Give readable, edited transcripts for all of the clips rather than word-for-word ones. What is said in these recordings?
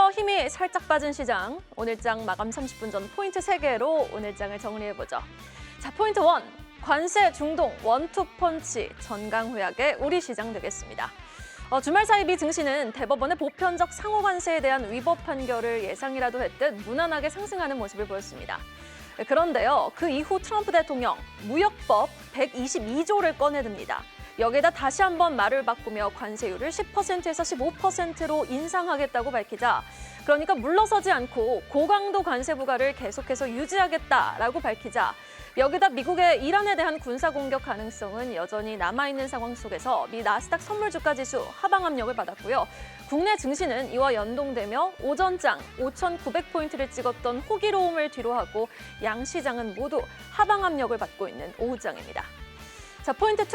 오히려 힘이 살짝 빠진 시장. 오늘장 마감 30분 전 포인트 3개로 오늘장을 정리해보죠. 자, 포인트 1. 관세 중동 원투펀치 전강후약의 우리 시장 되겠습니다. 주말 사이 미 증시는 대법원의 보편적 상호관세에 대한 위법 판결을 예상이라도 했듯 무난하게 상승하는 모습을 보였습니다. 그런데요, 그 이후 트럼프 대통령 무역법 122조를 꺼내듭니다. 여기에다 다시 한번 말을 바꾸며 관세율을 10%에서 15%로 인상하겠다고 밝히자, 그러니까 물러서지 않고 고강도 관세 부과를 계속해서 유지하겠다라고 밝히자, 여기다 미국의 이란에 대한 군사 공격 가능성은 여전히 남아있는 상황 속에서 미 나스닥 선물주가 지수 하방 압력을 받았고요. 국내 증시는 이와 연동되며 오전장 5,900포인트를 찍었던 호기로움을 뒤로하고 양시장은 모두 하방 압력을 받고 있는 오후장입니다. 자, 포인트 2.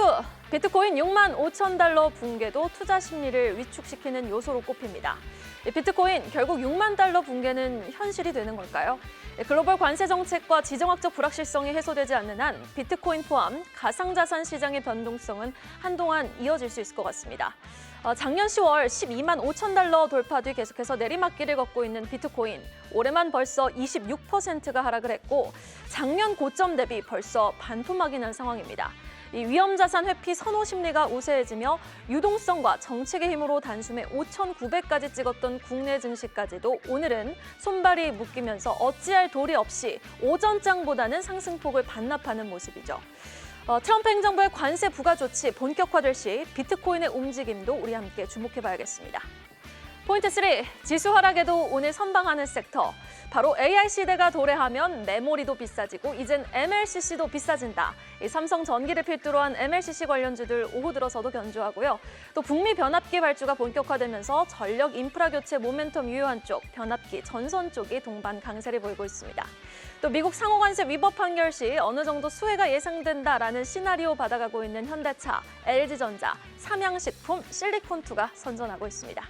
비트코인 6만 5천 달러 붕괴도 투자 심리를 위축시키는 요소로 꼽힙니다. 비트코인 결국 6만 달러 붕괴는 현실이 되는 걸까요? 글로벌 관세 정책과 지정학적 불확실성이 해소되지 않는 한 비트코인 포함 가상자산 시장의 변동성은 한동안 이어질 수 있을 것 같습니다. 작년 10월 12만 5천 달러 돌파 뒤 계속해서 내리막길을 걷고 있는 비트코인. 올해만 벌써 26%가 하락을 했고 작년 고점 대비 벌써 반토막이 난 상황입니다. 이 위험자산 회피 선호 심리가 우세해지며 유동성과 정책의 힘으로 단숨에 5,900까지 찍었던 국내 증시까지도 오늘은 손발이 묶이면서 어찌할 도리 없이 오전장보다는 상승폭을 반납하는 모습이죠. 트럼프 행정부의 관세 부과 조치 본격화될 시 비트코인의 움직임도 우리 함께 주목해봐야겠습니다. 포인트 3. 지수 하락에도 오늘 선방하는 섹터. 바로 AI 시대가 도래하면 메모리도 비싸지고 이젠 MLCC도 비싸진다. 이 삼성 전기를 필두로 한 MLCC 관련주들 오후 들어서도 견조하고요. 또 북미 변압기 발주가 본격화되면서 전력 인프라 교체 모멘텀 유효한 쪽, 변압기 전선 쪽이 동반 강세를 보이고 있습니다. 또 미국 상호관세 위법 판결 시 어느 정도 수혜가 예상된다라는 시나리오 받아가고 있는 현대차, LG전자, 삼양식품, 실리콘투가 선전하고 있습니다.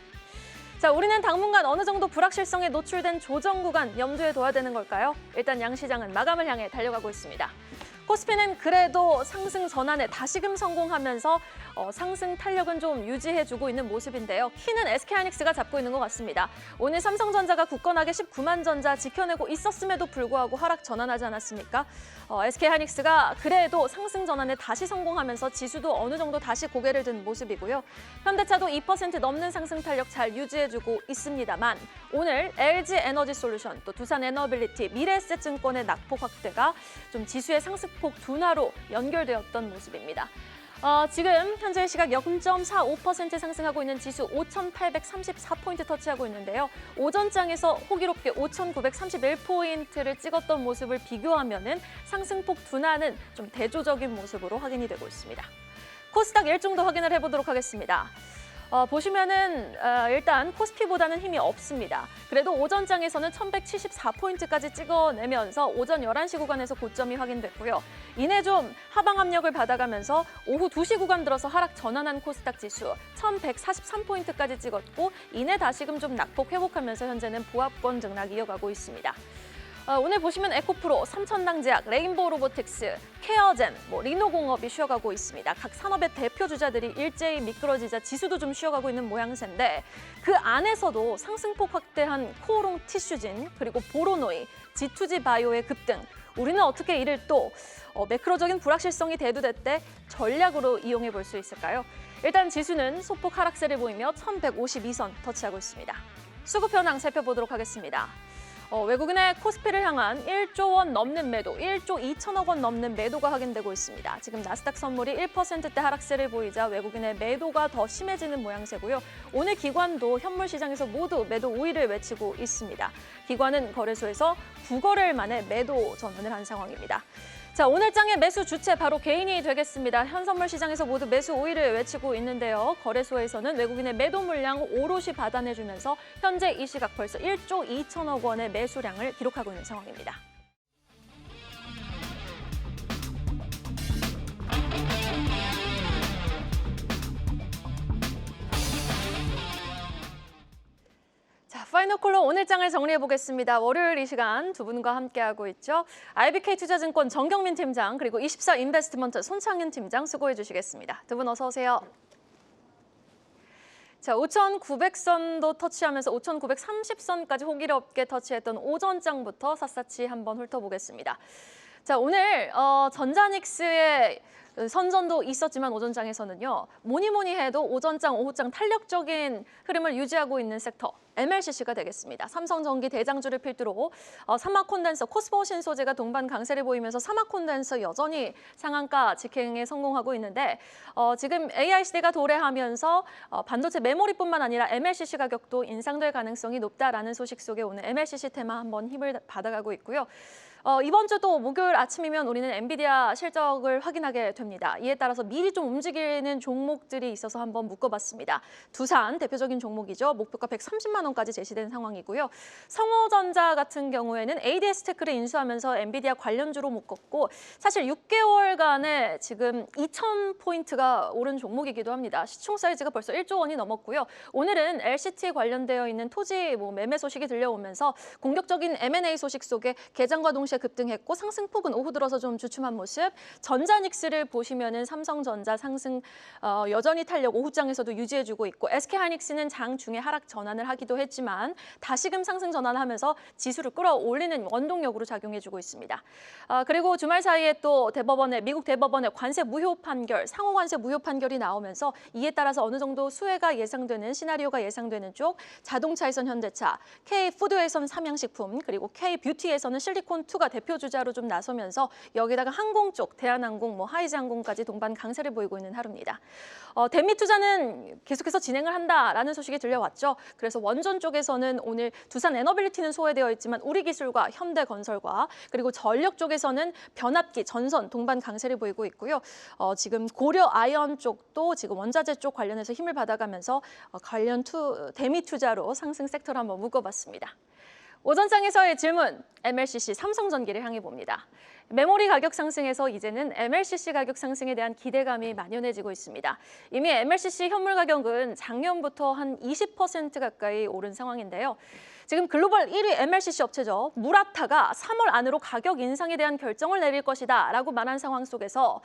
자, 우리는 당분간 어느 정도 불확실성에 노출된 조정 구간 염두에 둬야 되는 걸까요? 일단 양시장은 마감을 향해 달려가고 있습니다. 코스피는 그래도 상승 전환에 다시금 성공하면서 상승 탄력은 좀 유지해주고 있는 모습인데요. 키는 SK하이닉스가 잡고 있는 것 같습니다. 오늘 삼성전자가 굳건하게 19만 전자 지켜내고 있었음에도 불구하고 하락 전환하지 않았습니까? SK하이닉스가 그래도 상승 전환에 다시 성공하면서 지수도 어느 정도 다시 고개를 든 모습이고요. 현대차도 2% 넘는 상승 탄력 잘 유지해주고 있습니다만 오늘 LG에너지솔루션, 또 두산에너빌리티, 미래에셋증권의 낙폭 확대가 좀 지수의 상승폭 둔화로 연결되었던 모습입니다. 지금 현재 시각 0.45% 상승하고 있는 지수 5,834포인트 터치하고 있는데요. 오전장에서 호기롭게 5,931포인트를 찍었던 모습을 비교하면은 상승폭 둔화는 좀 대조적인 모습으로 확인이 되고 있습니다. 코스닥 일정도 확인을 해보도록 하겠습니다. 보시면은 일단 코스피보다는 힘이 없습니다. 그래도 오전장에서는 1,174포인트까지 찍어내면서 오전 11시 구간에서 고점이 확인됐고요. 이내 좀 하방 압력을 받아가면서 오후 2시 구간 들어서 하락 전환한 코스닥 지수 1,143포인트까지 찍었고 이내 다시금 좀 낙폭 회복하면서 현재는 보합권 등락 이어가고 있습니다. 오늘 보시면 에코프로, 삼천당제약, 레인보우 로보틱스, 케어젠, 리노공업이 쉬어가고 있습니다. 각 산업의 대표 주자들이 일제히 미끄러지자 지수도 좀 쉬어가고 있는 모양새인데 그 안에서도 상승폭 확대한 코오롱 티슈진, 그리고 보로노이, G2G 바이오의 급등. 우리는 어떻게 이를 또 매크로적인 불확실성이 대두될 때 전략으로 이용해 볼 수 있을까요? 일단 지수는 소폭 하락세를 보이며 1,152선 터치하고 있습니다. 수급 현황 살펴보도록 하겠습니다. 외국인의 코스피를 향한 1조 원 넘는 매도, 1조 2천억 원 넘는 매도가 확인되고 있습니다. 지금 나스닥 선물이 1%대 하락세를 보이자 외국인의 매도가 더 심해지는 모양새고요. 오늘 기관도 현물 시장에서 모두 매도 우위를 외치고 있습니다. 기관은 거래소에서 9거래일 만에 매도 전환을 한 상황입니다. 자, 오늘장의 매수 주체 바로 개인이 되겠습니다. 현선물 시장에서 모두 매수 우위를 외치고 있는데요. 거래소에서는 외국인의 매도 물량 오롯이 받아내주면서 현재 이 시각 벌써 1조 2천억 원의 매수량을 기록하고 있는 상황입니다. 파이널콜로 오늘장을 정리해보겠습니다. 월요일 이 시간 두 분과 함께하고 있죠. IBK투자증권 정경민 팀장, 그리고 24인베스트먼트 손창윤 팀장 수고해 주시겠습니다. 두 분 어서 오세요. 자, 5,900선도 터치하면서 5,930선까지 호기롭게 터치했던 오전장부터 샅샅이 한번 훑어보겠습니다. 자, 오늘 전자닉스의 선전도 있었지만 오전장에서는요. 뭐니 해도 오전장, 오후장 탄력적인 흐름을 유지하고 있는 섹터 MLCC가 되겠습니다. 삼성전기 대장주를 필두로 사막 콘덴서, 코스모 신소재가 동반 강세를 보이면서 사막 콘덴서 여전히 상한가 직행에 성공하고 있는데 지금 AI 시대가 도래하면서 반도체 메모리뿐만 아니라 MLCC 가격도 인상될 가능성이 높다라는 소식 속에 오늘 MLCC 테마 한번 힘을 받아가고 있고요. 이번 주 또 목요일 아침이면 우리는 엔비디아 실적을 확인하게 됩니다. 이에 따라서 미리 좀 움직이는 종목들이 있어서 한번 묶어봤습니다. 두산 대표적인 종목이죠. 목표가 130만 원까지 제시된 상황이고요. 성호전자 같은 경우에는 ADS-테크를 인수하면서 엔비디아 관련주로 묶었고 사실 6개월간에 지금 2,000포인트가 오른 종목이기도 합니다. 시총 사이즈가 벌써 1조 원이 넘었고요. 오늘은 LCT 관련되어 있는 토지 매매 소식이 들려오면서 공격적인 M&A 소식 속에 개장과 동시에 급등했고 상승폭은 오후 들어서 좀 주춤한 모습. 전자닉스를 보시면은 삼성전자 상승 여전히 탄력 오후장에서도 유지해주고 있고 SK하이닉스는 장 중에 하락 전환을 하기도 했지만 다시금 상승 전환하면서 지수를 끌어올리는 원동력으로 작용해주고 있습니다. 그리고 주말 사이에 또 미국 대법원의 관세 무효 판결, 상호 관세 무효 판결이 나오면서 이에 따라서 어느 정도 수혜가 예상되는 시나리오가 예상되는 쪽 자동차에선 현대차, K푸드에선 삼양식품, 그리고 K뷰티에서는 실리콘2가 대표 주자로 좀 나서면서 여기다가 항공 쪽, 대한항공, 하이즈항공까지 동반 강세를 보이고 있는 하루입니다. 대미 투자는 계속해서 진행을 한다라는 소식이 들려왔죠. 그래서 원전 쪽에서는 오늘 두산 에너빌리티는 소외되어 있지만 우리기술과 현대건설과 그리고 전력 쪽에서는 변압기, 전선 동반 강세를 보이고 있고요. 지금 고려 아이언 쪽도 지금 원자재 쪽 관련해서 힘을 받아가면서 대미 투자로 상승 섹터를 한번 묶어봤습니다. 오전장에서의 질문, MLCC 삼성전기를 향해 봅니다. 메모리 가격 상승에서 이제는 MLCC 가격 상승에 대한 기대감이 만연해지고 있습니다. 이미 MLCC 현물 가격은 작년부터 한 20% 가까이 오른 상황인데요. 지금 글로벌 1위 MLCC 업체죠. 무라타가 3월 안으로 가격 인상에 대한 결정을 내릴 것이다 라고 말한 상황 속에서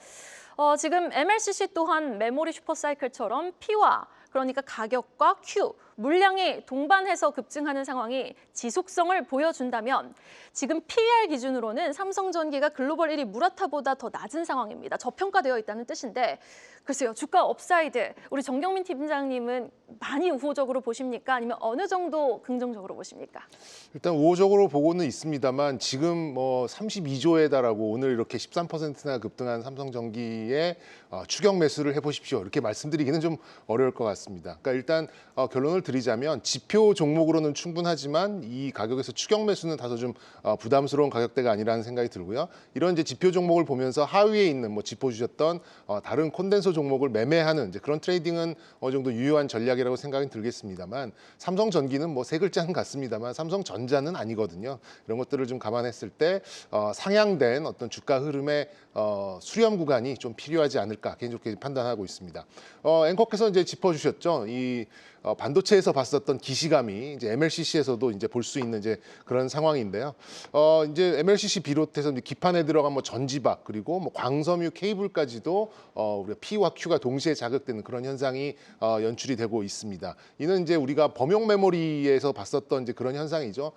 지금 MLCC 또한 메모리 슈퍼사이클처럼 P와 그러니까 가격과 Q, 물량이 동반해서 급증하는 상황이 지속성을 보여준다면 지금 PER 기준으로는 삼성전기가 글로벌 1위 무라타보다 더 낮은 상황입니다. 저평가되어 있다는 뜻인데 글쎄요. 주가 업사이드, 우리 정경민 팀장님은 많이 우호적으로 보십니까? 아니면 어느 정도 긍정적으로 보십니까? 일단 우호적으로 보고는 있습니다만 지금 32조에 달하고 오늘 이렇게 13%나 급등한 삼성전기에 추격 매수를 해보십시오. 이렇게 말씀드리기는 좀 어려울 것 같습니다. 그러니까 일단 결론을 드리자면 지표 종목으로는 충분하지만 이 가격에서 추격 매수는 다소 좀 부담스러운 가격대가 아니라는 생각이 들고요. 이런 이제 지표 종목을 보면서 하위에 있는 짚어주셨던 다른 콘덴서 종목을 매매하는 이제 그런 트레이딩은 어느 정도 유효한 전략이라고 생각이 들겠습니다만 삼성전기는 세 글자는 같습니다만 삼성전자는 아니거든요. 이런 것들을 좀 감안했을 때 상향된 어떤 주가 흐름의 수렴 구간이 좀 필요하지 않을까 개인적으로 판단하고 있습니다. 앵커께서 이제 짚어주셨죠. 이 반도체에서 봤었던 기시감이 이제 MLCC에서도 이제 볼 수 있는 이제 그런 상황인데요. 이제 MLCC 비롯해서 이제 기판에 들어간 전지박 그리고 광섬유 케이블까지도 우리가 P와 Q가 동시에 자극되는 그런 현상이 연출이 되고 있습니다. 이는 이제 우리가 범용 메모리에서 봤었던 이제 그런 현상이죠.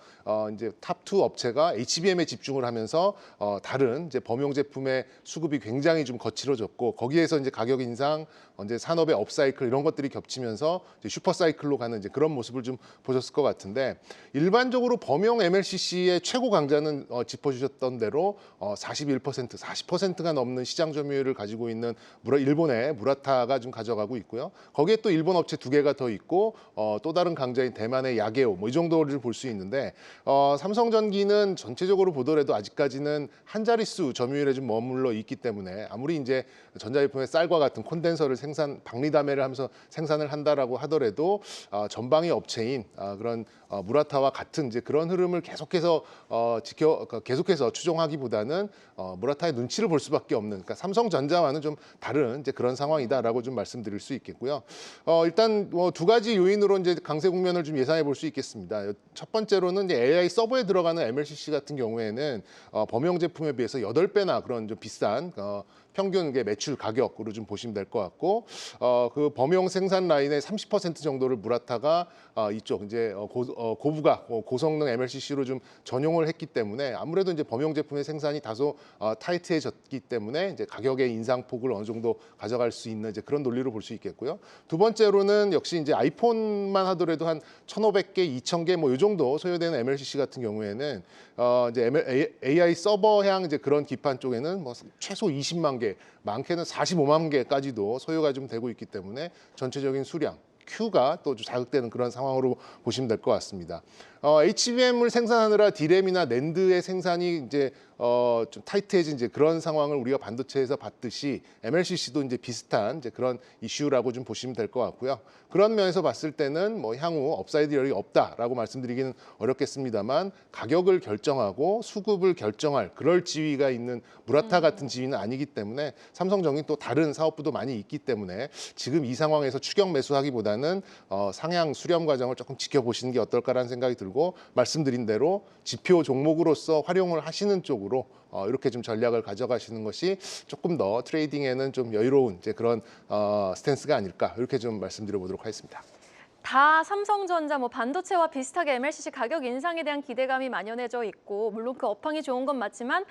이제 탑2 업체가 HBM에 집중을 하면서 다른 이제 범용 제품의 수급이 굉장히 좀 거칠어졌고 거기에서 이제 가격 인상, 이제 산업의 업사이클 이런 것들이 겹치면서 이제 슈퍼사이클로 가는 이제 그런 모습을 좀 보셨을 것 같은데 일반적으로 범용 MLCC의 최고 강자는 짚어주셨던 대로 41%, 40%가 넘는 시장 점유율을 가지고 있는 일본의 무라타가 좀 가져가고 있고요. 거기에 또 일본 업체 2개가 더 있고 또 다른 강자인 대만의 야게오 이 정도를 볼 수 있는데 삼성전기는 전체적으로 보더라도 아직까지는 한 자릿수 점유율에 좀 머물러 있기 때문에 아무리 이제 전자제품의 쌀과 같은 콘덴서를 박리담회를 하면서 생산을 한다라고 하더라도 전방위 업체인 그런 무라타와 같은 이제 그런 흐름을 계속해서 계속해서 추종하기보다는 무라타의 눈치를 볼 수밖에 없는 그러니까 삼성전자와는 좀 다른 이제 그런 상황이다라고 좀 말씀드릴 수 있겠고요. 일단 두 가지 요인으로 이제 강세 국면을 좀 예상해 볼 수 있겠습니다. 첫 번째로는 이제 AI 서버에 들어가는 MLCC 같은 경우에는 범용 제품에 비해서 8배나 그런 좀 비싼 평균 이게 매출 가격으로 좀 보시면 될 것 같고 그 범용 생산 라인의 30% 정도를 무라타가 이쪽 이제 고부가 고성능 MLCC로 좀 전용을 했기 때문에 아무래도 이제 범용 제품의 생산이 다소 타이트해졌기 때문에 이제 가격의 인상폭을 어느 정도 가져갈 수 있는 이제 그런 논리로 볼 수 있겠고요. 두 번째로는 역시 이제 아이폰만 하더라도 한 1,500개, 2,000개 뭐 이 정도 소요되는 MLCC 같은 경우에는 이제 AI 서버향 이제 그런 기판 쪽에는 뭐 최소 20만 개, 많게는 45만 개까지도 소요가 좀 되고 있기 때문에 전체적인 수량 Q가 또 자극되는 그런 상황으로 보시면 될 것 같습니다. HBM을 생산하느라 D램이나 낸드의 생산이 이제 좀 타이트해진 이제 그런 상황을 우리가 반도체에서 봤듯이 MLCC도 이제 비슷한 이제 그런 이슈라고 좀 보시면 될 것 같고요. 그런 면에서 봤을 때는 뭐 향후 업사이드 여력이 없다라고 말씀드리기는 어렵겠습니다만 가격을 결정하고 수급을 결정할 그럴 지위가 있는 무라타 같은 지위는 아니기 때문에 삼성전기 또 다른 사업부도 많이 있기 때문에 지금 이 상황에서 추격 매수하기보다는 상향 수렴 과정을 조금 지켜보시는 게 어떨까라는 생각이 들고 말씀드린 대로 지표 종목으로서 활용을 하시는 쪽으로 이렇게 좀 전략을 가져가시는 것이 조금 더 트레이딩에는 좀 여유로운 이제 그런 스탠스가 아닐까 이렇게 좀 말씀드려보도록 하겠습니다. 다 삼성전자 뭐 반도체와 비슷하게 MLCC 가격 인상에 대한 기대감이 만연해져 있고 물론 그 업황이 좋은 건 맞지만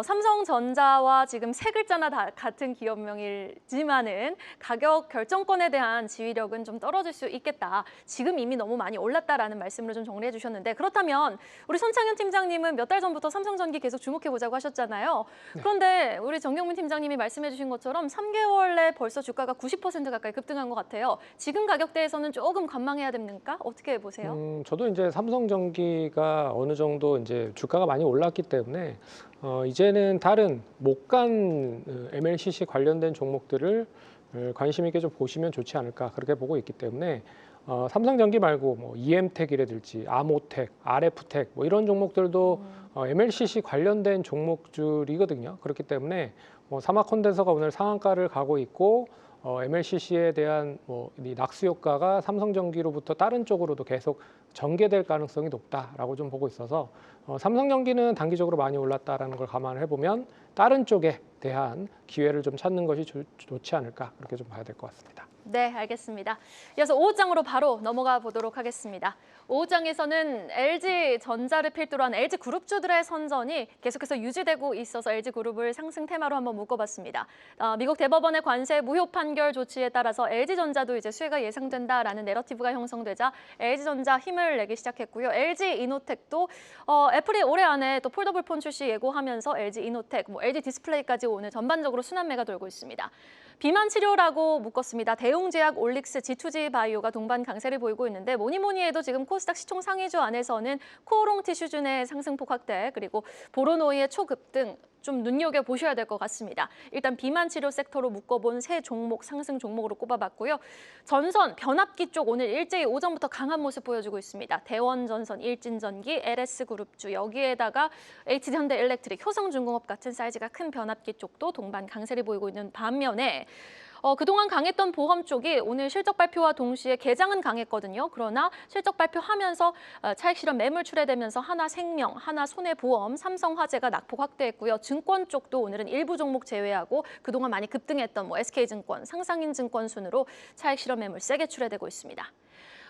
삼성전자와 지금 세 글자나 다 같은 기업명이지만은 가격 결정권에 대한 지휘력은 좀 떨어질 수 있겠다. 지금 이미 너무 많이 올랐다라는 말씀으로 좀 정리해 주셨는데 그렇다면 우리 손창현 팀장님은 몇 달 전부터 삼성전기 계속 주목해 보자고 하셨잖아요. 그런데 우리 정경민 팀장님이 말씀해 주신 것처럼 3개월 내 벌써 주가가 90% 가까이 급등한 것 같아요. 지금 가격대에서는 조금 관망해야 됩니까? 어떻게 보세요? 저도 이제 삼성전기가 어느 정도 이제 주가가 많이 올랐기 때문에 이제는 다른 못 간 MLCC 관련된 종목들을 관심 있게 좀 보시면 좋지 않을까 그렇게 보고 있기 때문에 삼성전기 말고 뭐 EM텍이라든지 아모텍, RF텍 뭐 이런 종목들도 MLCC 관련된 종목들이거든요. 그렇기 때문에 사마콘덴서가 오늘 상한가를 가고 있고 MLCC에 대한 이 낙수 효과가 삼성전기로부터 다른 쪽으로도 계속 전개될 가능성이 높다라고 좀 보고 있어서 삼성전기는 단기적으로 많이 올랐다라는 걸 감안을 해보면 다른 쪽에 대한 기회를 좀 찾는 것이 좋지 않을까 그렇게 좀 봐야 될 것 같습니다. 네, 알겠습니다. 이어서 5호장으로 바로 넘어가 보도록 하겠습니다. 5호장에서는 LG전자를 필두로 한 LG그룹주들의 선전이 계속해서 유지되고 있어서 LG그룹을 상승 테마로 한번 묶어봤습니다. 미국 대법원의 관세 무효 판결 조치에 따라서 LG전자도 이제 수혜가 예상된다라는 내러티브가 형성되자 LG전자 힘을 내기 시작했고요. LG이노텍도 애플이 올해 안에 또 폴더블 폰 출시 예고하면서 LG이노텍, LG디스플레이까지 오늘 전반적으로 순환매가 돌고 있습니다. 비만 치료라고 묶었습니다. 대웅제약, 올릭스, G2G 바이오가 동반 강세를 보이고 있는데 뭐니 해도 지금 코스닥 시총 상위주 안에서는 코오롱 티슈준의 상승폭 확대 그리고 보로노이의 초급등 좀 눈여겨보셔야 될 것 같습니다. 일단 비만 치료 섹터로 묶어본 세 종목, 상승 종목으로 꼽아봤고요. 전선, 변압기 쪽 오늘 일제히 오전부터 강한 모습 보여주고 있습니다. 대원전선, 일진전기, LS그룹주 여기에다가 HD현대일렉트릭, 효성중공업 같은 사이즈가 큰 변압기 쪽도 동반 강세를 보이고 있는 반면에 그동안 강했던 보험 쪽이 오늘 실적 발표와 동시에 개장은 강했거든요. 그러나 실적 발표하면서 차익 실현 매물 출회되면서 하나생명, 하나손해보험, 삼성화재가 낙폭 확대했고요. 증권 쪽도 오늘은 일부 종목 제외하고 그동안 많이 급등했던 SK증권, 상상인증권 순으로 차익 실현 매물 세게 출회되고 있습니다.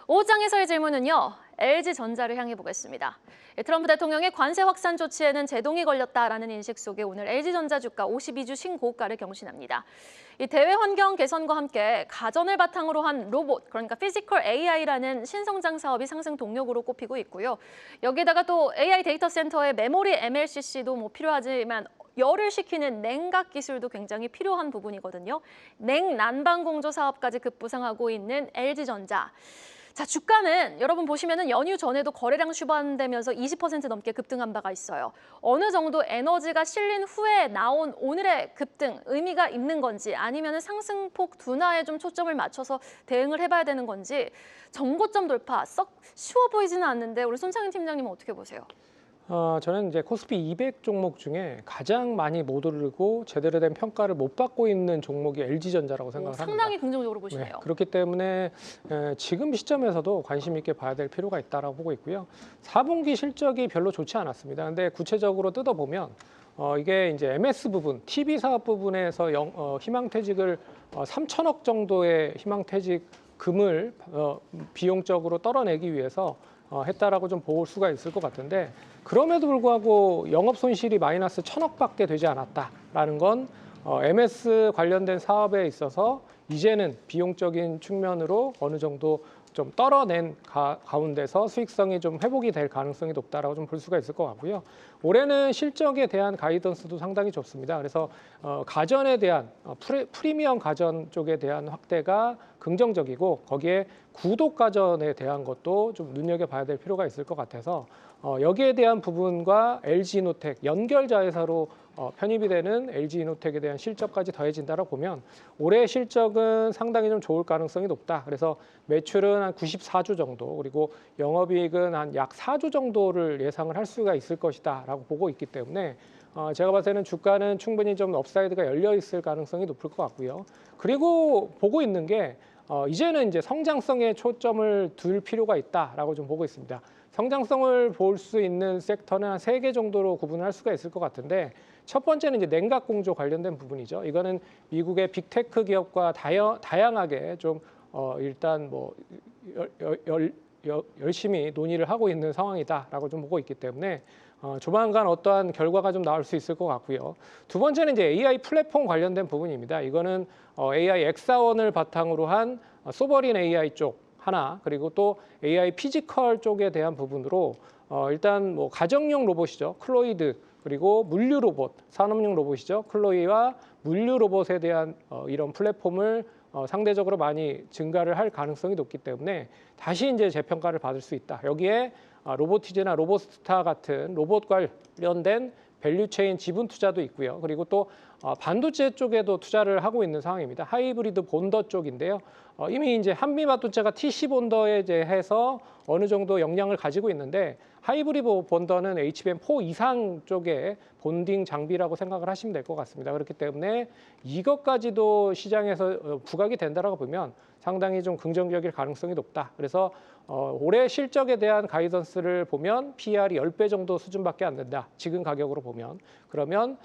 5장에서의 질문은요. LG전자를 향해 보겠습니다. 트럼프 대통령의 관세 확산 조치에는 제동이 걸렸다라는 인식 속에 오늘 LG전자 주가 52주 신고가를 경신합니다. 이 대외 환경 개선과 함께 가전을 바탕으로 한 로봇, 그러니까 피지컬 AI라는 신성장 사업이 상승 동력으로 꼽히고 있고요. 여기에다가 또 AI 데이터 센터의 메모리 MLCC도 필요하지만 열을 식히는 냉각 기술도 굉장히 필요한 부분이거든요. 냉난방 공조 사업까지 급부상하고 있는 LG전자. 자, 주가는 여러분 보시면은 연휴 전에도 거래량 수반되면서 20% 넘게 급등한 바가 있어요. 어느 정도 에너지가 실린 후에 나온 오늘의 급등 의미가 있는 건지 아니면은 상승폭 둔화에 좀 초점을 맞춰서 대응을 해봐야 되는 건지 정고점 돌파 썩 쉬워 보이지는 않는데 우리 손창현 팀장님은 어떻게 보세요? 저는 이제 코스피 200 종목 중에 가장 많이 못 오르고 제대로 된 평가를 못 받고 있는 종목이 LG전자라고 생각을 합니다. 상당히 긍정적으로 보시네요. 네, 그렇기 때문에 지금 시점에서도 관심 있게 봐야 될 필요가 있다고 보고 있고요. 4분기 실적이 별로 좋지 않았습니다. 근데 구체적으로 뜯어보면 이게 이제 MS 부분, TV 사업 부분에서 희망퇴직을 3천억 정도의 희망퇴직금을 비용적으로 떨어내기 위해서 했다라고 좀 볼 수가 있을 것 같은데, 그럼에도 불구하고 영업 손실이 마이너스 1,000억밖에 되지 않았다라는 건 MS 관련된 사업에 있어서 이제는 비용적인 측면으로 어느 정도 좀 떨어낸 가운데서 수익성이 좀 회복이 될 가능성이 높다라고 좀 볼 수가 있을 것 같고요. 올해는 실적에 대한 가이던스도 상당히 좋습니다. 그래서 가전에 대한 프리미엄 가전 쪽에 대한 확대가 긍정적이고, 거기에 구독 가전에 대한 것도 좀 눈여겨봐야 될 필요가 있을 것 같아서 여기에 대한 부분과 LG이노텍 연결 자회사로 편입이 되는 LG이노텍에 대한 실적까지 더해진다고 보면 올해 실적은 상당히 좀 좋을 가능성이 높다. 그래서 매출은 한 94조 정도, 그리고 영업이익은 한 약 4조 정도를 예상을 할 수가 있을 것이다라고 보고 있기 때문에 제가 봤을 때는 주가는 충분히 좀 업사이드가 열려 있을 가능성이 높을 것 같고요. 그리고 보고 있는 게 이제는 이제 성장성에 초점을 둘 필요가 있다라고 좀 보고 있습니다. 성장성을 볼 수 있는 섹터는 한 3개 정도로 구분할 수가 있을 것 같은데, 첫 번째는 이제 냉각 공조 관련된 부분이죠. 이거는 미국의 빅테크 기업과 다양하게 좀 일단 뭐 열심히 논의를 하고 있는 상황이다라고 좀 보고 있기 때문에 조만간 어떠한 결과가 좀 나올 수 있을 것 같고요. 두 번째는 이제 AI 플랫폼 관련된 부분입니다. 이거는 AI 엑사원을 바탕으로 한 소버린 AI 쪽 하나, 그리고 또 AI 피지컬 쪽에 대한 부분으로 일단 뭐 가정용 로봇이죠. 클로이드, 그리고 물류 로봇, 산업용 로봇이죠. 클로이와 물류 로봇에 대한 이런 플랫폼을 상대적으로 많이 증가를 할 가능성이 높기 때문에 다시 이제 재평가를 받을 수 있다. 여기에 로보티즈나 로보스타 같은 로봇 관련된 밸류체인 지분 투자도 있고요. 그리고 또 반도체 쪽에도 투자를 하고 있는 상황입니다. 하이브리드 본더 쪽인데요. 이미 이제 한미반도체가 TC 본더에 대해서 어느 정도 역량을 가지고 있는데, 하이브리드 본더는 HBM4 이상 쪽의 본딩 장비라고 생각을 하시면 될 것 같습니다. 그렇기 때문에 이것까지도 시장에서 부각이 된다라고 보면 상당히 좀 긍정적일 가능성이 높다. 그래서 올해 실적에 대한 가이던스를 보면 PER이 10배 정도 수준밖에 안 된다. 지금 가격으로 보면. 그러면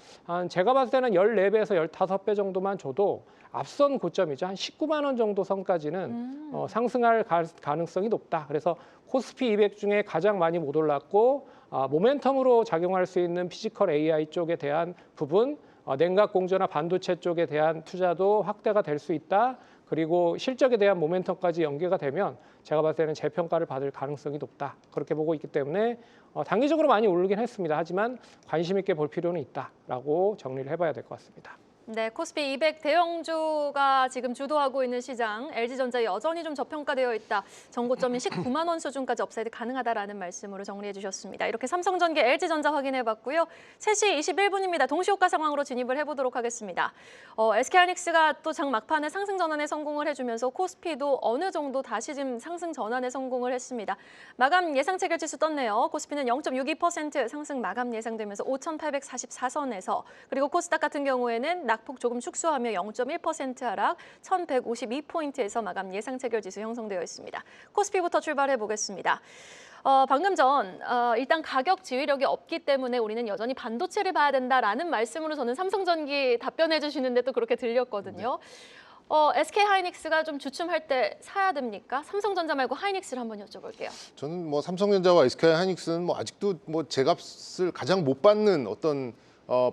제가 봤을 때는 14배에서 15배 정도만 줘도 앞선 고점이죠. 한 19만 원 정도 선까지는 상승할 가능성이 높다. 그래서 코스피 200 중에 가장 많이 못 올랐고 모멘텀으로 작용할 수 있는 피지컬 AI 쪽에 대한 부분, 냉각 공조나 반도체 쪽에 대한 투자도 확대가 될 수 있다. 그리고 실적에 대한 모멘텀까지 연계가 되면 제가 봤을 때는 재평가를 받을 가능성이 높다. 그렇게 보고 있기 때문에 단기적으로 많이 오르긴 했습니다. 하지만 관심 있게 볼 필요는 있다라고 정리를 해봐야 될 것 같습니다. 네, 코스피 200 대형주가 지금 주도하고 있는 시장, LG전자 여전히 좀 저평가되어 있다. 정고점인 19만 원 수준까지 업사이드 가능하다라는 말씀으로 정리해 주셨습니다. 이렇게 삼성전기, LG전자 확인해봤고요. 3시 21분입니다. 동시호가 상황으로 진입을 해보도록 하겠습니다. SK하이닉스가 또 장 막판에 상승 전환에 성공을 해주면서 코스피도 어느 정도 다시 지금 상승 전환에 성공을 했습니다. 마감 예상 체결 지수 떴네요. 코스피는 0.62% 상승 마감 예상되면서 5,844선에서, 그리고 코스닥 같은 경우에는 낙폭 조금 축소하며 0.1% 하락 1,152포인트에서 마감 예상 체결 지수 형성되어 있습니다. 코스피부터 출발해 보겠습니다. 방금 전 일단 가격 지휘력이 없기 때문에 우리는 여전히 반도체를 봐야 된다라는 말씀으로 저는 삼성전기 답변해 주시는데 또 그렇게 들렸거든요. SK하이닉스가 좀 주춤할 때 사야 됩니까? 삼성전자 말고 하이닉스를 한번 여쭤볼게요. 저는 뭐 삼성전자와 SK하이닉스는 뭐 아직도 뭐 제값을 가장 못 받는 어떤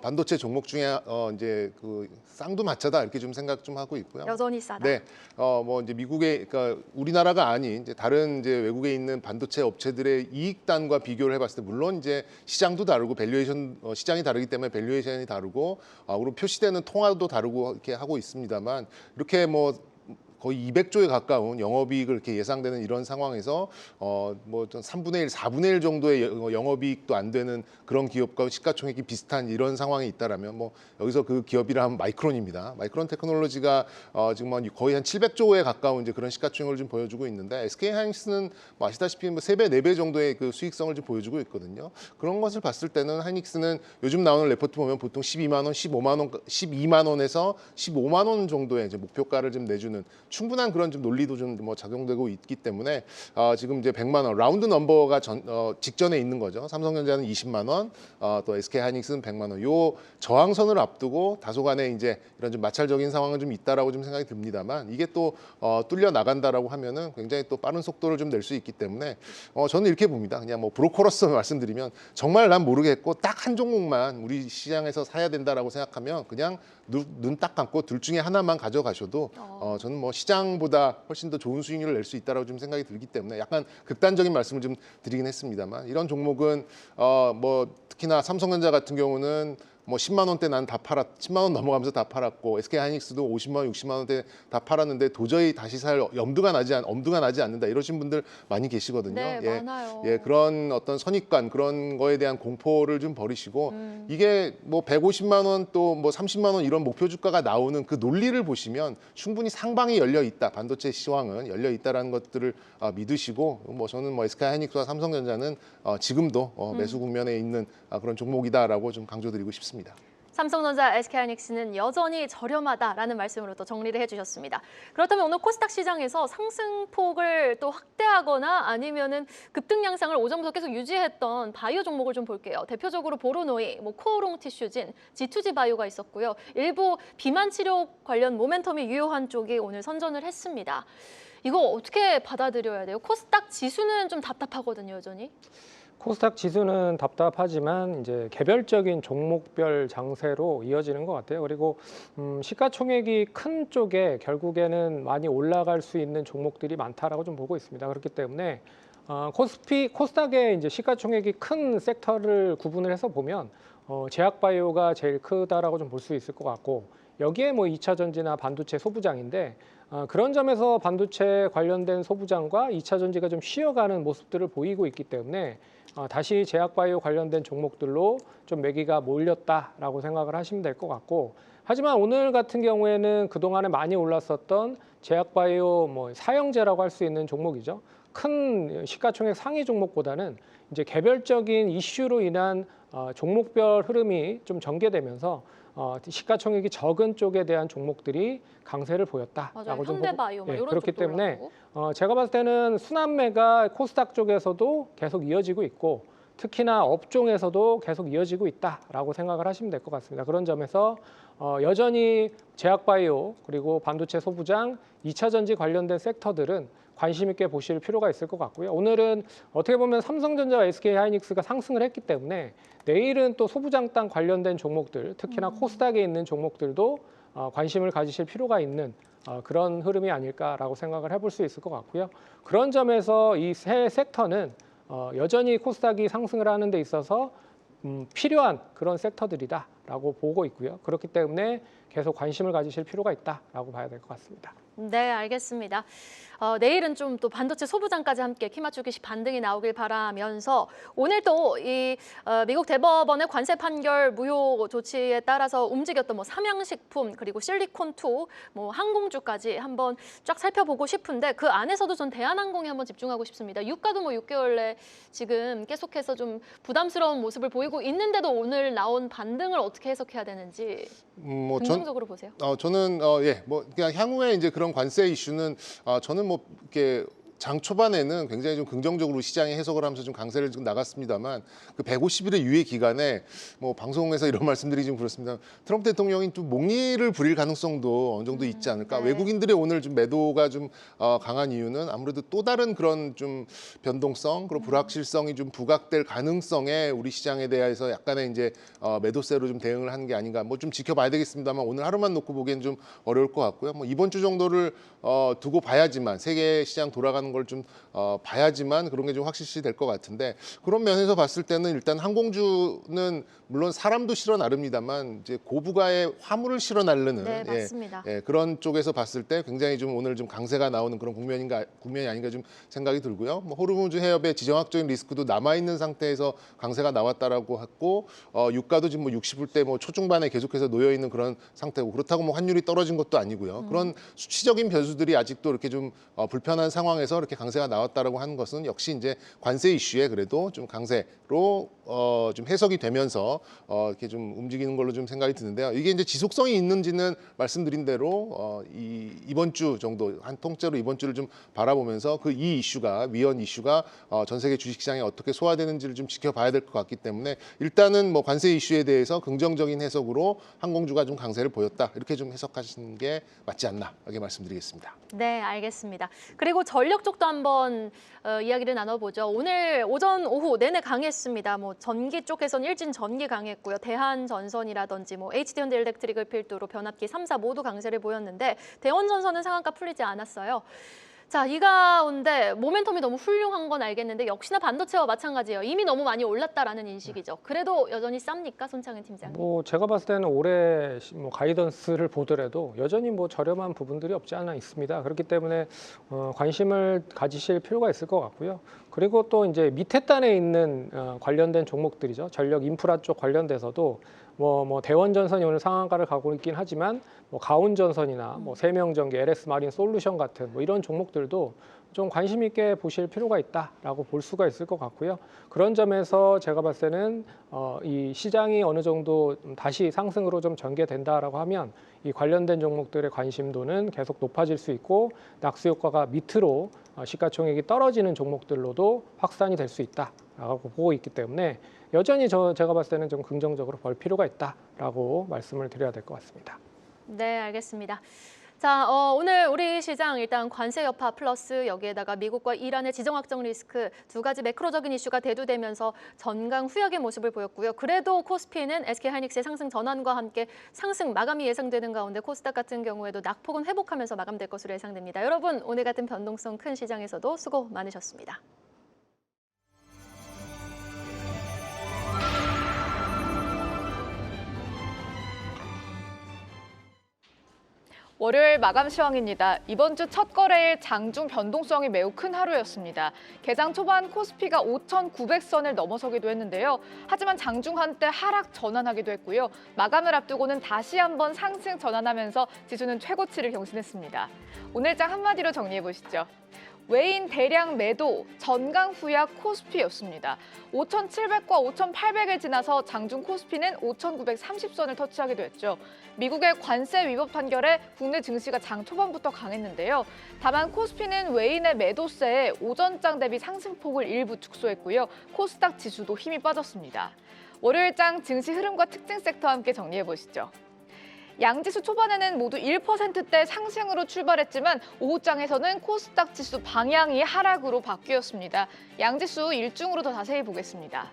반도체 종목 중에 이제 그 쌍두마차다 이렇게 좀 생각 좀 하고 있고요. 여전히 싸다. 네, 뭐 이제 미국의, 그러니까 우리나라가 아닌 이제 다른 이제 외국에 있는 반도체 업체들의 이익단과 비교를 해봤을 때 물론 이제 시장도 다르고 밸류에이션 시장이 다르기 때문에 밸류에이션이 다르고 그리고 표시되는 통화도 다르고 이렇게 하고 있습니다만, 이렇게 뭐 거의 200조에 가까운 영업이익을 이렇게 예상되는 이런 상황에서 뭐 3분의 1, 4분의 1 정도의 영업이익도 안 되는 그런 기업과 시가총액이 비슷한 이런 상황에 있다라면 뭐 여기서 그 기업이라 하면 마이크론입니다. 마이크론 테크놀로지가 지금 거의 한 700조에 가까운 이제 그런 시가총액을 좀 보여주고 있는데 SK 하이닉스는 뭐 아시다시피 뭐 3배, 4배 정도의 그 수익성을 좀 보여주고 있거든요. 그런 것을 봤을 때는 하이닉스는 요즘 나오는 레포트 보면 보통 12만 원, 15만 원, 12만 원에서 15만 원 정도의 이제 목표가를 좀 내주는 충분한 그런 좀 논리도 좀 뭐 작용되고 있기 때문에 지금 이제 100만 원 라운드 넘버가 직전에 있는 거죠. 삼성전자는 20만 원, 또 SK 하이닉스는 100만 원. 요 저항선을 앞두고 다소간의 이제 이런 좀 마찰적인 상황은 좀 있다라고 좀 생각이 듭니다만 이게 또 뚫려 나간다라고 하면은 굉장히 또 빠른 속도를 좀 낼 수 있기 때문에 저는 이렇게 봅니다. 그냥 뭐 브로커로서 말씀드리면 정말 난 모르겠고 딱 한 종목만 우리 시장에서 사야 된다라고 생각하면 그냥 눈 딱 감고 둘 중에 하나만 가져가셔도 저는 뭐 시장보다 훨씬 더 좋은 수익률을 낼 수 있다라고 좀 생각이 들기 때문에 약간 극단적인 말씀을 좀 드리긴 했습니다만 이런 종목은 뭐 특히나 삼성전자 같은 경우는 뭐 10만 원대 난 다 10만 원 넘어가면서 다 팔았고 SK 하이닉스도 50만 원, 60만 원대 다 팔았는데 도저히 다시 살 엄두가 나지 않는다 이러신 분들 많이 계시거든요. 네, 많아요. 그런 어떤 선입관 그런 거에 대한 공포를 좀 버리시고 이게 뭐 150만 원 또 뭐 30만 원 이런 목표 주가가 나오는 그 논리를 보시면 충분히 상방이 열려 있다. 반도체 시황은 열려 있다라는 것들을 믿으시고 뭐 저는 뭐 SK 하이닉스와 삼성전자는 지금도 매수 국면에 있는 그런 종목이다라고 좀 강조드리고 싶습니다. 삼성전자, SK하이닉스는 여전히 저렴하다라는 말씀으로 또 정리를 해주셨습니다. 그렇다면 오늘 코스닥 시장에서 상승폭을 또 확대하거나 아니면은 급등 양상을 오전부터 계속 유지했던 바이오 종목을 좀 볼게요. 대표적으로 보로노이, 뭐 코오롱 티슈진, G2G 바이오가 있었고요. 일부 비만 치료 관련 모멘텀이 유효한 쪽이 오늘 선전을 했습니다. 이거 어떻게 받아들여야 돼요? 코스닥 지수는 좀 답답하거든요, 여전히. 코스닥 지수는 답답하지만 이제 개별적인 종목별 장세로 이어지는 것 같아요. 그리고 시가총액이 큰 쪽에 결국에는 많이 올라갈 수 있는 종목들이 많다라고 좀 보고 있습니다. 그렇기 때문에 코스닥의 이제 시가총액이 큰 섹터를 구분을 해서 보면 제약바이오가 제일 크다라고 좀 볼 수 있을 것 같고 여기에 뭐 2차 전지나 반도체 소부장인데 그런 점에서 반도체 관련된 소부장과 2차 전지가 좀 쉬어가는 모습들을 보이고 있기 때문에 다시 제약바이오 관련된 종목들로 좀 매기가 몰렸다라고 생각을 하시면 될 것 같고 하지만 오늘 같은 경우에는 그동안에 많이 올랐었던 제약바이오 뭐 사형제라고 할 수 있는 종목이죠. 큰 시가총액 상위 종목보다는 이제 개별적인 이슈로 인한 종목별 흐름이 좀 전개되면서 시가총액이 적은 쪽에 대한 종목들이 강세를 보였다라고 맞아요. 좀 현대바이오 뭐 이런 그렇기 쪽도 때문에 올라가고. 제가 봤을 때는 순환매가 코스닥 쪽에서도 계속 이어지고 있고 특히나 업종에서도 계속 이어지고 있다라고 생각을 하시면 될 것 같습니다. 그런 점에서 여전히 제약바이오 그리고 반도체 소부장, 2차 전지 관련된 섹터들은 관심 있게 보실 필요가 있을 것 같고요. 오늘은 어떻게 보면 삼성전자와 SK 하이닉스가 상승을 했기 때문에 내일은 또 소부장당 관련된 종목들, 특히나 코스닥에 있는 종목들도 관심을 가지실 필요가 있는 그런 흐름이 아닐까라고 생각을 해볼 수 있을 것 같고요. 그런 점에서 이 세 섹터는 여전히 코스닥이 상승을 하는 데 있어서 필요한 그런 섹터들이다라고 보고 있고요. 그렇기 때문에 계속 관심을 가지실 필요가 있다라고 봐야 될 것 같습니다. 네, 알겠습니다. 내일은 좀 또 반도체 소부장까지 함께 키 맞추기식 반등이 나오길 바라면서 오늘 또 이 미국 대법원의 관세 판결 무효 조치에 따라서 움직였던 뭐 삼양식품 그리고 실리콘2, 뭐 항공주까지 한번 쫙 살펴보고 싶은데 그 안에서도 전 대한항공에 한번 집중하고 싶습니다. 유가도 뭐 6개월 내 지금 계속해서 좀 부담스러운 모습을 보이고 있는데도 오늘 나온 반등을 어떻게 해석해야 되는지 긍정적으로 보세요. 저는 뭐 그냥 향후에 이제 그런 관세 이슈는 저는 뭐 이렇게 장 초반에는 굉장히 좀 긍정적으로 시장에 해석을 하면서 좀 강세를 좀 나갔습니다만 그 150일의 유예 기간에 뭐 방송에서 이런 말씀드리기 좀 그렇습니다. 트럼프 대통령이 좀 목리를 부릴 가능성도 어느 정도 있지 않을까. 네. 외국인들의 오늘 좀 매도가 좀 강한 이유는 아무래도 또 다른 그런 좀 변동성 그리고 불확실성이 좀 부각될 가능성에 우리 시장에 대해서 약간의 이제 매도세로 좀 대응을 하는 게 아닌가. 뭐 좀 지켜봐야 되겠습니다만 오늘 하루만 놓고 보기엔 좀 어려울 것 같고요. 뭐 이번 주 정도를 두고 봐야지만 세계 시장 돌아가는 하는 걸 좀 봐야지만 그런 게 좀 확실시 될 것 같은데, 그런 면에서 봤을 때는 일단 항공주는 물론 사람도 실어 나릅니다만 이제 고부가의 화물을 실어 나르는 네, 맞습니다. 그런 쪽에서 봤을 때 굉장히 좀 오늘 좀 강세가 나오는 그런 국면이 아닌가 좀 생각이 들고요. 뭐 호르무즈 해협의 지정학적인 리스크도 남아 있는 상태에서 강세가 나왔다라고 했고, 유가도 지금 뭐 60불대 뭐 초중반에 계속해서 놓여 있는 그런 상태고, 그렇다고 뭐 환율이 떨어진 것도 아니고요. 그런 수치적인 변수들이 아직도 이렇게 좀 불편한 상황에서 이렇게 강세가 나왔다라고 하는 것은 역시 이제 관세 이슈에 그래도 좀 강세로 좀 해석이 되면서 이렇게 좀 움직이는 걸로 좀 생각이 드는데요. 이게 이제 지속성이 있는지는 말씀드린 대로 이번 주 정도 한 통째로 이번 주를 좀 바라보면서 그 이 이슈가 위헌 이슈가 전 세계 주식시장에 어떻게 소화되는지를 좀 지켜봐야 될 것 같기 때문에, 일단은 뭐 관세 이슈에 대해서 긍정적인 해석으로 항공주가 좀 강세를 보였다, 이렇게 좀 해석하시는 게 맞지 않나, 이렇게 말씀드리겠습니다. 네, 알겠습니다. 그리고 전력 쪽도 한번 이야기를 나눠보죠. 오늘 오전, 오후 내내 강했습니다. 뭐 전기 쪽에서는 일진 전기 강했고요. 대한전선이라든지 뭐 HD현대일렉트릭을 필두로 변압기 3사 모두 강세를 보였는데, 대원전선은 상한가 풀리지 않았어요. 자, 이 가운데 모멘텀이 너무 훌륭한 건 알겠는데 역시나 반도체와 마찬가지예요. 이미 너무 많이 올랐다라는 인식이죠. 그래도 여전히 쌉니까, 손창현 팀장님? 뭐 제가 봤을 때는 올해 뭐 가이던스를 보더라도 여전히 뭐 저렴한 부분들이 없지 않아 있습니다. 그렇기 때문에 관심을 가지실 필요가 있을 것 같고요. 그리고 또 이제 밑에 단에 있는 관련된 종목들이죠. 전력 인프라 쪽 관련돼서도 뭐 대원전선이 오늘 상한가를 가고 있긴 하지만 뭐 가온전선이나 뭐 세명전기, LS 마린 솔루션 같은 뭐 이런 종목들도 좀 관심 있게 보실 필요가 있다라고 볼 수가 있을 것 같고요. 그런 점에서 제가 봤을 때는 이 시장이 어느 정도 다시 상승으로 좀 전개된다라고 하면 이 관련된 종목들의 관심도는 계속 높아질 수 있고, 낙수 효과가 밑으로 시가총액이 떨어지는 종목들로도 확산이 될 수 있다라고 보고 있기 때문에 여전히 제가 봤을 때는 좀 긍정적으로 볼 필요가 있다라고 말씀을 드려야 될 것 같습니다. 네, 알겠습니다. 자, 오늘 우리 시장 일단 관세 여파 플러스 여기에다가 미국과 이란의 지정학적 리스크 두 가지 매크로적인 이슈가 대두되면서 전강 후약의 모습을 보였고요. 그래도 코스피는 SK하이닉스의 상승 전환과 함께 상승 마감이 예상되는 가운데 코스닥 같은 경우에도 낙폭은 회복하면서 마감될 것으로 예상됩니다. 여러분, 오늘 같은 변동성 큰 시장에서도 수고 많으셨습니다. 월요일 마감 시황입니다. 이번 주 첫 거래일 장중 변동성이 매우 큰 하루였습니다. 개장 초반 코스피가 5,900선을 넘어서기도 했는데요. 하지만 장중 한때 하락 전환하기도 했고요. 마감을 앞두고는 다시 한번 상승 전환하면서 지수는 최고치를 경신했습니다. 오늘장 한마디로 정리해 보시죠. 외인 대량 매도, 전강 후약 코스피였습니다. 5,700과 5,800을 지나서 장중 코스피는 5,930선을 터치하기도 했죠. 미국의 관세 위법 판결에 국내 증시가 장 초반부터 강했는데요. 다만 코스피는 외인의 매도세에 오전장 대비 상승폭을 일부 축소했고요. 코스닥 지수도 힘이 빠졌습니다. 월요일장 증시 흐름과 특징 섹터와 함께 정리해 보시죠. 양지수 초반에는 모두 1%대 상승으로 출발했지만 오후장에서는 코스닥 지수 방향이 하락으로 바뀌었습니다. 양지수 일중으로 더 자세히 보겠습니다.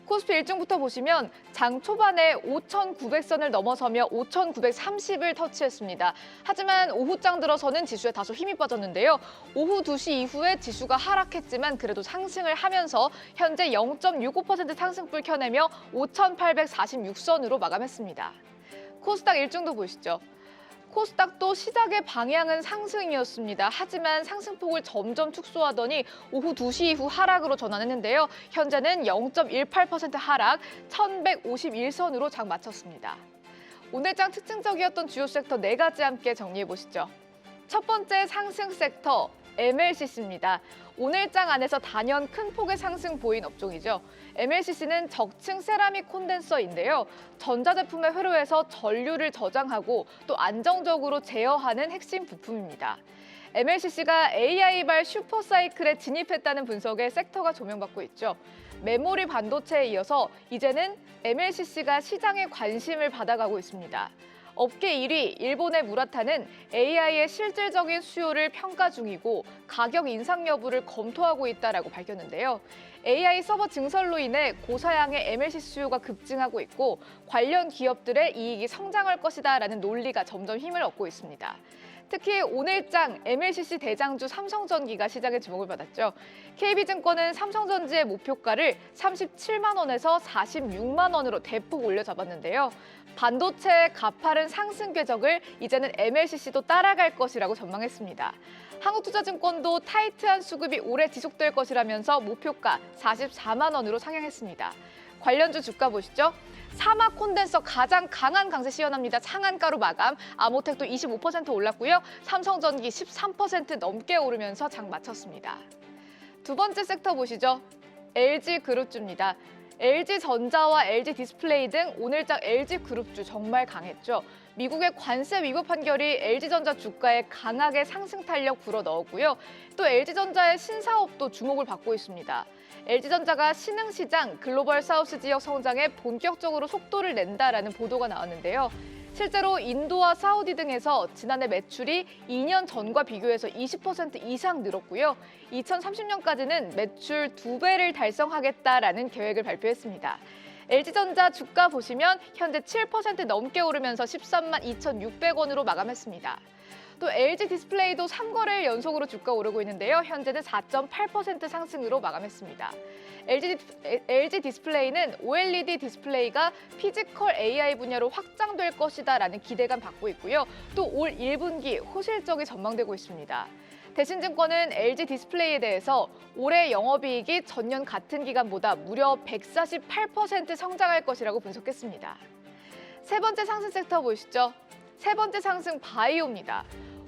코스피 일중부터 보시면 장 초반에 5,900선을 넘어서며 5,930을 터치했습니다. 하지만 오후장 들어서는 지수에 다소 힘이 빠졌는데요. 오후 2시 이후에 지수가 하락했지만 그래도 상승을 하면서 현재 0.65% 상승불 켜내며 5,846선으로 마감했습니다. 코스닥 일중도 보시죠. 코스닥도 시작의 방향은 상승이었습니다. 하지만 상승폭을 점점 축소하더니 오후 2시 이후 하락으로 전환했는데요. 현재는 0.18% 하락, 1,151선으로 장 마쳤습니다. 오늘장 특징적이었던 주요 섹터 4가지 함께 정리해 보시죠. 첫 번째 상승 섹터, MLCC입니다. 오늘장 안에서 단연 큰 폭의 상승 보인 업종이죠. MLCC는 적층 세라믹 콘덴서인데요. 전자제품의 회로에서 전류를 저장하고 또 안정적으로 제어하는 핵심 부품입니다. MLCC가 AI발 슈퍼사이클에 진입했다는 분석에 섹터가 조명받고 있죠. 메모리 반도체에 이어서 이제는 MLCC가 시장의 관심을 받아가고 있습니다. 업계 1위 일본의 무라타는 AI의 실질적인 수요를 평가 중이고 가격 인상 여부를 검토하고 있다라고 밝혔는데요. AI 서버 증설로 인해 고사양의 MLCC 수요가 급증하고 있고 관련 기업들의 이익이 성장할 것이다라는 논리가 점점 힘을 얻고 있습니다. 특히 오늘장 MLCC 대장주 삼성전기가 시장의 주목을 받았죠. KB증권은 삼성전지의 목표가를 37만 원에서 46만 원으로 대폭 올려잡았는데요. 반도체의 가파른 상승 궤적을 이제는 MLCC도 따라갈 것이라고 전망했습니다. 한국투자증권도 타이트한 수급이 오래 지속될 것이라면서 목표가 44만 원으로 상향했습니다. 관련주 주가 보시죠. 사막 콘덴서 가장 강한 강세 시연합니다. 상한가로 마감. 아모텍도 25% 올랐고요. 삼성전기 13% 넘게 오르면서 장 마쳤습니다. 두 번째 섹터 보시죠. LG그룹주입니다. LG전자와 LG디스플레이 등 오늘장 LG그룹주 정말 강했죠. 미국의 관세 위법 판결이 LG전자 주가에 강하게 상승 탄력 불어넣었고요. 또 LG전자의 신사업도 주목을 받고 있습니다. LG전자가 신흥시장 글로벌 사우스 지역 성장에 본격적으로 속도를 낸다라는 보도가 나왔는데요. 실제로 인도와 사우디 등에서 지난해 매출이 2년 전과 비교해서 20% 이상 늘었고요. 2030년까지는 매출 2배를 달성하겠다라는 계획을 발표했습니다. LG전자 주가 보시면 현재 7% 넘게 오르면서 13만 2,600원으로 마감했습니다. 또 LG디스플레이도 3거래일 연속으로 주가 오르고 있는데요. 현재는 4.8% 상승으로 마감했습니다. LG디스플레이는 OLED 디스플레이가 피지컬 AI 분야로 확장될 것이다라는 기대감 받고 있고요. 또 올 1분기 호실적이 전망되고 있습니다. 대신증권은 LG디스플레이에 대해서 올해 영업이익이 전년 같은 기간보다 무려 148% 성장할 것이라고 분석했습니다. 세 번째 상승 섹터 보시죠. 세 번째 상승 바이오입니다.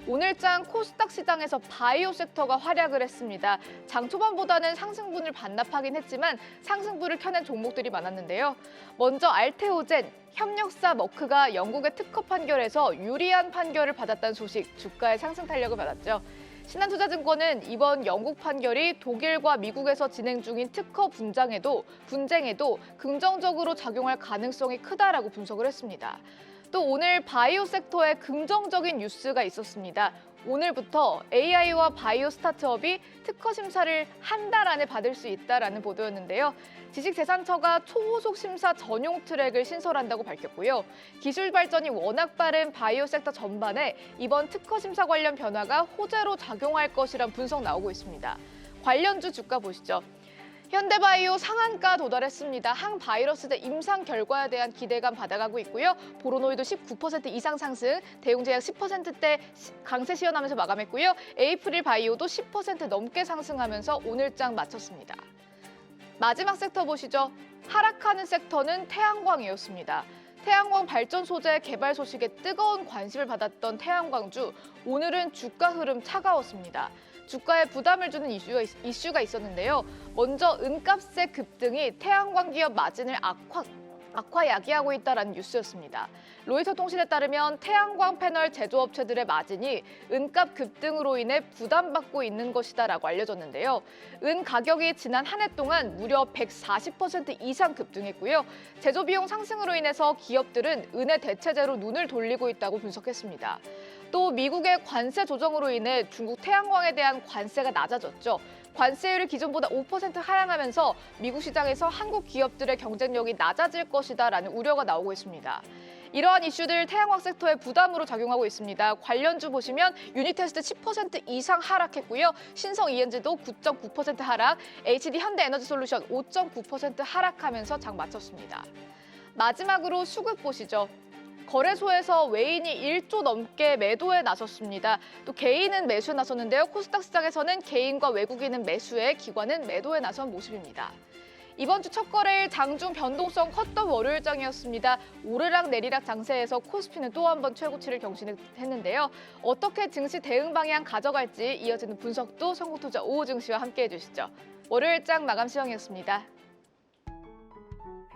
오늘장 코스닥 시장에서 바이오 섹터가 활약을 했습니다. 장 초반보다는 상승분을 반납하긴 했지만 상승분을 켜낸 종목들이 많았는데요. 먼저 알테오젠, 협력사 머크가 영국의 특허 판결에서 유리한 판결을 받았다는 소식, 주가의 상승 탄력을 받았죠. 신한투자증권은 이번 영국 판결이 독일과 미국에서 진행 중인 특허 분쟁에도 긍정적으로 작용할 가능성이 크다라고 분석을 했습니다. 또 오늘 바이오 섹터에 긍정적인 뉴스가 있었습니다. 오늘부터 AI와 바이오 스타트업이 특허 심사를 한 달 안에 받을 수 있다라는 보도였는데요. 지식재산처가 초호속 심사 전용 트랙을 신설한다고 밝혔고요. 기술 발전이 워낙 빠른 바이오 섹터 전반에 이번 특허 심사 관련 변화가 호재로 작용할 것이란 분석 나오고 있습니다. 관련주 주가 보시죠. 현대바이오 상한가 도달했습니다. 항바이러스 대 임상 결과에 대한 기대감 받아가고 있고요. 보로노이도 19% 이상 상승, 대웅제약 10%대 강세 시연하면서 마감했고요. 에이프릴 바이오도 10% 넘게 상승하면서 오늘장 마쳤습니다. 마지막 섹터 보시죠. 하락하는 섹터는 태양광이었습니다. 태양광 발전 소재 개발 소식에 뜨거운 관심을 받았던 태양광주, 오늘은 주가 흐름 차가웠습니다. 주가에 부담을 주는 이슈가 있었는데요. 먼저 은값의 급등이 태양광 기업 마진을 악화야기하고 있다는 뉴스였습니다. 로이터 통신에 따르면 태양광 패널 제조업체들의 마진이 은값 급등으로 인해 부담받고 있는 것이다라고 알려졌는데요. 은 가격이 지난 한 해 동안 무려 140% 이상 급등했고요. 제조 비용 상승으로 인해서 기업들은 은의 대체재로 눈을 돌리고 있다고 분석했습니다. 또 미국의 관세 조정으로 인해 중국 태양광에 대한 관세가 낮아졌죠. 관세율이 기존보다 5% 하향하면서 미국 시장에서 한국 기업들의 경쟁력이 낮아질 것이다라는 우려가 나오고 있습니다. 이러한 이슈들 태양광 섹터에 부담으로 작용하고 있습니다. 관련주 보시면 유니테스트 10% 이상 하락했고요. 신성 ENG도 9.9% 하락, HD 현대에너지솔루션 5.9% 하락하면서 장 마쳤습니다. 마지막으로 수급 보시죠. 거래소에서 외인이 1조 넘게 매도에 나섰습니다. 또 개인은 매수에 나섰는데요. 코스닥 시장에서는 개인과 외국인은 매수에, 기관은 매도에 나선 모습입니다. 이번 주 첫 거래일 장중 변동성 컸던 월요일장이었습니다. 오르락 내리락 장세에서 코스피는 또 한 번 최고치를 경신했는데요. 어떻게 증시 대응 방향 가져갈지 이어지는 분석도 성공투자 오후증시와 함께해 주시죠. 월요일장 마감 시황이었습니다.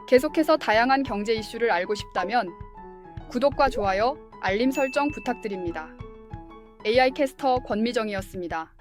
계속해서 다양한 경제 이슈를 알고 싶다면 구독과 좋아요, 알림 설정 부탁드립니다. AI 캐스터 권미정이었습니다.